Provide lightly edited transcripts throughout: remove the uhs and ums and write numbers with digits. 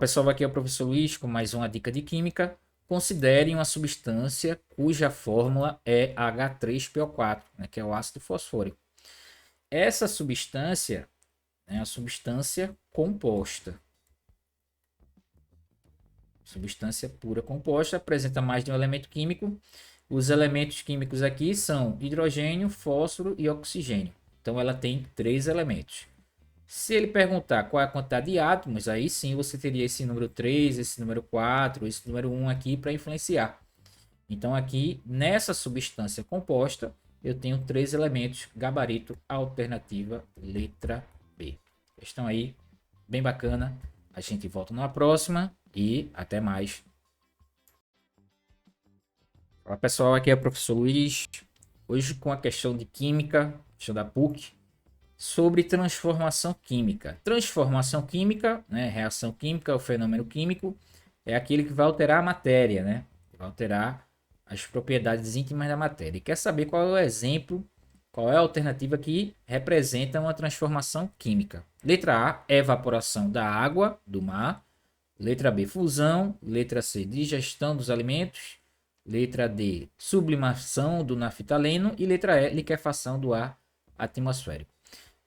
pessoal, aqui é o professor Luiz com mais uma dica de química. Considere uma substância cuja fórmula é H3PO4, né, que é o ácido fosfórico. Essa substância é a substância composta. Substância pura composta apresenta mais de um elemento químico. Os elementos químicos aqui são hidrogênio, fósforo e oxigênio. Então ela tem 3 elementos. Se ele perguntar qual é a quantidade de átomos, aí sim você teria esse número 3, esse número 4, esse número 1 aqui para influenciar. Então aqui nessa substância composta eu tenho 3 elementos, gabarito, alternativa, letra B. Questão aí bem bacana. A gente volta numa próxima e até mais. Fala pessoal, aqui é o professor Luiz. Hoje com a questão de química, questão da PUC, sobre transformação química. Transformação química, né, reação química, o fenômeno químico, é aquele que vai alterar a matéria, né? Vai alterar as propriedades íntimas da matéria. E quer saber qual é o exemplo, qual é a alternativa que representa uma transformação química? Letra A, evaporação da água do mar. Letra B, fusão. Letra C, digestão dos alimentos. Letra D, sublimação do naftaleno. E letra E, liquefação do ar atmosférico.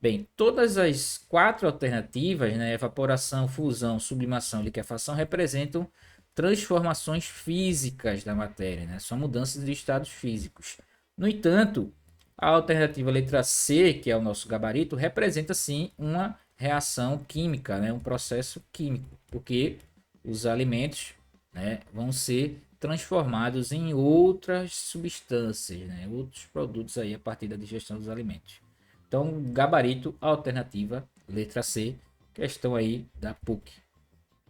Bem, todas as 4 alternativas, né, evaporação, fusão, sublimação e liquefação, representam transformações físicas da matéria, né? São mudanças de estados físicos. No entanto, a alternativa letra C, que é o nosso gabarito, representa sim uma reação química, né? Um processo químico, porque os alimentos, né, vão ser transformados em outras substâncias, né? Outros produtos aí a partir da digestão dos alimentos. Então, gabarito, alternativa, letra C, questão aí da PUC.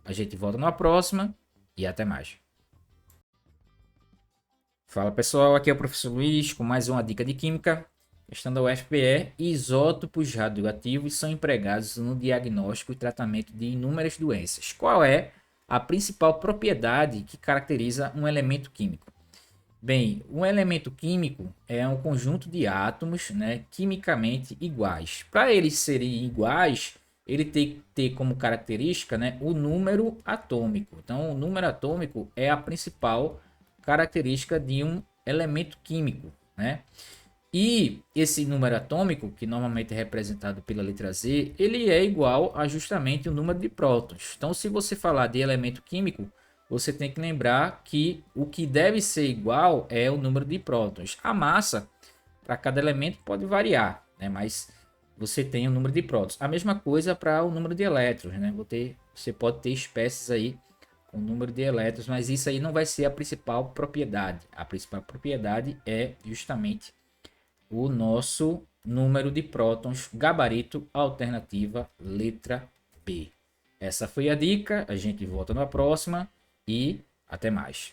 A gente volta na próxima e até mais. Fala pessoal, aqui é o professor Luiz com mais uma dica de química. Questão da UFPE, isótopos radioativos são empregados no diagnóstico e tratamento de inúmeras doenças. Qual é a principal propriedade que caracteriza um elemento químico? Bem, um elemento químico é um conjunto de átomos, né, quimicamente iguais. Para eles serem iguais, ele tem que ter como característica, né, o número atômico. Então, o número atômico é a principal característica de um elemento químico, né? E esse número atômico, que normalmente é representado pela letra Z, ele é igual a justamente o número de prótons. Então, se você falar de elemento químico, você tem que lembrar que o que deve ser igual é o número de prótons. A massa para cada elemento pode variar, né? Mas você tem o número de prótons. A mesma coisa para o número de elétrons, né? Você pode ter espécies aí com número de elétrons, mas isso aí não vai ser a principal propriedade. A principal propriedade é justamente o nosso número de prótons, gabarito, alternativa, letra B. Essa foi a dica, a gente volta na próxima e até mais.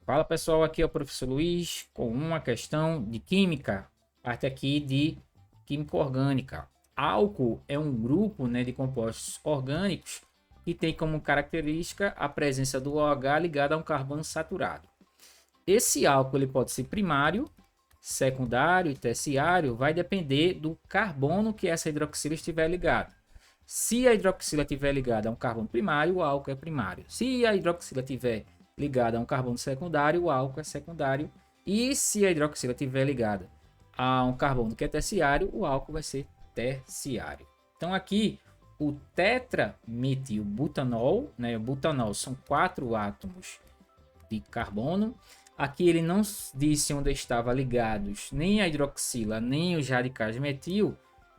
Fala pessoal, aqui é o professor Luiz com uma questão de química, parte aqui de química orgânica. Álcool é um grupo, né, de compostos orgânicos que tem como característica a presença do OH ligado a um carbono saturado. Esse álcool ele pode ser primário, secundário e terciário, vai depender do carbono que essa hidroxila estiver ligada. Se a hidroxila estiver ligada a um carbono primário, o álcool é primário. Se a hidroxila estiver ligada a um carbono secundário, o álcool é secundário. E se a hidroxila estiver ligada a um carbono que é terciário, o álcool vai ser terciário. Então aqui o tetrametilbutanol, né? O butanol são 4 átomos de carbono. Aqui ele não disse onde estava ligados nem a hidroxila nem os radicais de metil,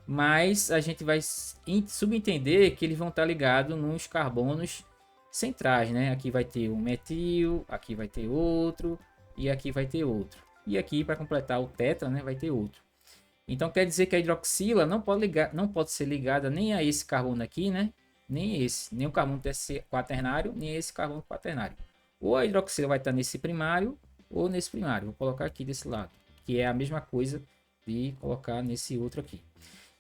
mas a gente vai subentender que eles vão estar ligados nos carbonos centrais, né? Aqui vai ter um metil, aqui vai ter outro e aqui vai ter outro. E aqui para completar o tetra, né, vai ter outro. Então quer dizer que a hidroxila não pode ser ligada nem a esse carbono aqui, né? Nem o carbono quaternário, nem esse carbono quaternário. Ou a hidroxila vai estar nesse primário ou nesse primário. Vou colocar aqui desse lado, que é a mesma coisa de colocar nesse outro aqui.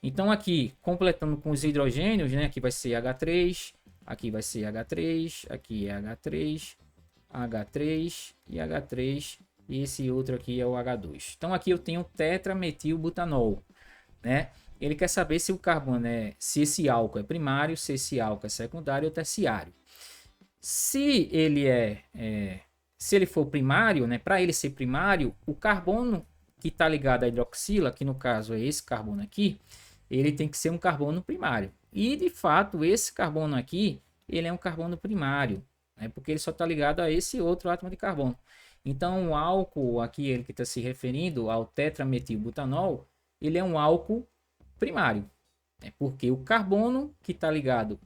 Então aqui, completando com os hidrogênios, né? Aqui vai ser H3, aqui vai ser H3, aqui é H3, H3 e H3. E esse outro aqui é o H2. Então aqui eu tenho tetrametilbutanol, né? Ele quer saber se o carbono se esse álcool é primário, se esse álcool é secundário ou terciário. Se ele se ele for primário, né, para ele ser primário, o carbono que está ligado à hidroxila, que no caso é esse carbono aqui, ele tem que ser um carbono primário. E de fato, esse carbono aqui, ele é um carbono primário, né, porque ele só está ligado a esse outro átomo de carbono. Então, o álcool aqui, ele que está se referindo ao tetrametilbutanol, ele é um álcool primário, né, porque o carbono que está ligado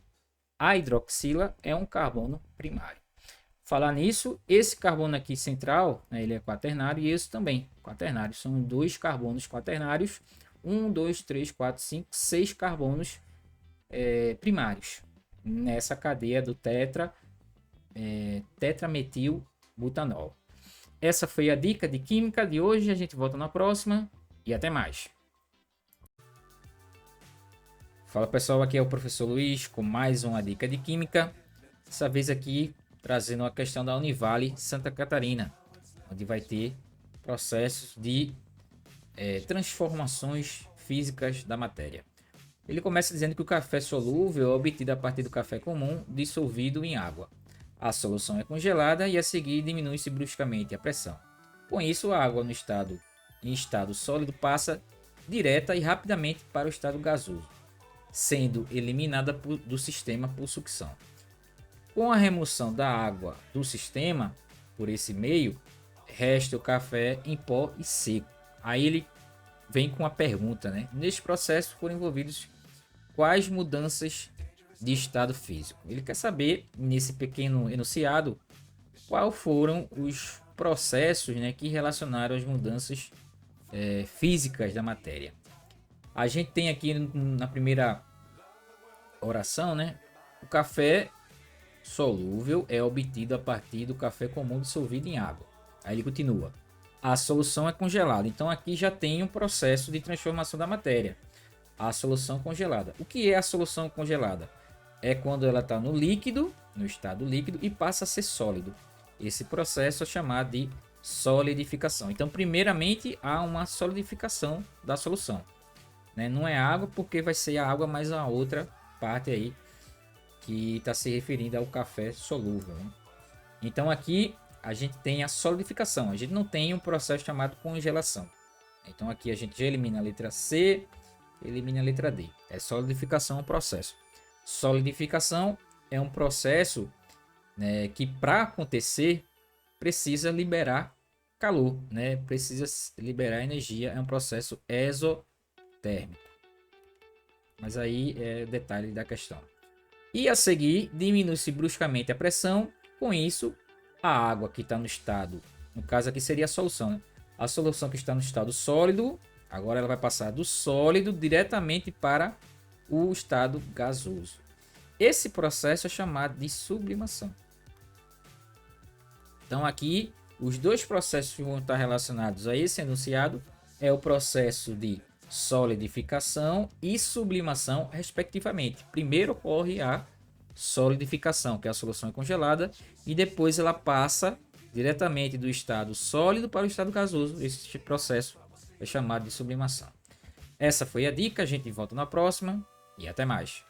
à hidroxila é um carbono primário. Falar nisso, esse carbono aqui central, né, ele é quaternário e esse também quaternário. São dois carbonos quaternários, 1, 2, 3, 4, 5, 6 carbonos primários nessa cadeia do tetrametilbutanol. Essa foi a dica de química de hoje. A gente volta na próxima e até mais. Fala pessoal, aqui é o professor Luiz com mais uma dica de química. Dessa vez aqui trazendo uma questão da Univale Santa Catarina, onde vai ter processos de transformações físicas da matéria. Ele começa dizendo que o café solúvel é obtido a partir do café comum dissolvido em água. A solução é congelada e a seguir diminui-se bruscamente a pressão. Com isso, a água em estado sólido passa direta e rapidamente para o estado gasoso, sendo eliminada do sistema por sucção. Com a remoção da água do sistema por esse meio, resta o café em pó e seco. Aí ele vem com a pergunta, né? Neste processo foram envolvidos quais mudanças de estado físico? Ele quer saber, nesse pequeno enunciado, quais foram os processos, né, que relacionaram as mudanças físicas da matéria. A gente tem aqui na primeira oração, né, o café solúvel é obtido a partir do café comum dissolvido em água. Aí ele continua. A solução é congelada. Então aqui já tem um processo de transformação da matéria. A solução congelada. O que é a solução congelada? É quando ela está no líquido, no estado líquido, e passa a ser sólido. Esse processo é chamado de solidificação. Então, primeiramente, há uma solidificação da solução, né? Não é água, porque vai ser a água mais a outra parte aí que está se referindo ao café solúvel, né? Então, aqui a gente tem a solidificação. A gente não tem um processo chamado congelação. Então, aqui a gente já elimina a letra C, elimina a letra D. É solidificação o processo. Solidificação é um processo, né, que para acontecer precisa liberar calor, né? Precisa liberar energia. É um processo exotérmico. Mas aí é detalhe da questão. E a seguir diminui-se bruscamente a pressão. Com isso, a água que está no estado, no caso aqui seria a solução, né? A solução que está no estado sólido, agora ela vai passar do sólido diretamente para o estado gasoso. Esse processo é chamado de sublimação. Então aqui, os dois processos que vão estar relacionados a esse enunciado é o processo de solidificação e sublimação, respectivamente. Primeiro ocorre a solidificação, que é a solução congelada, e depois ela passa diretamente do estado sólido para o estado gasoso. Esse processo é chamado de sublimação. Essa foi a dica, a gente volta na próxima e até mais.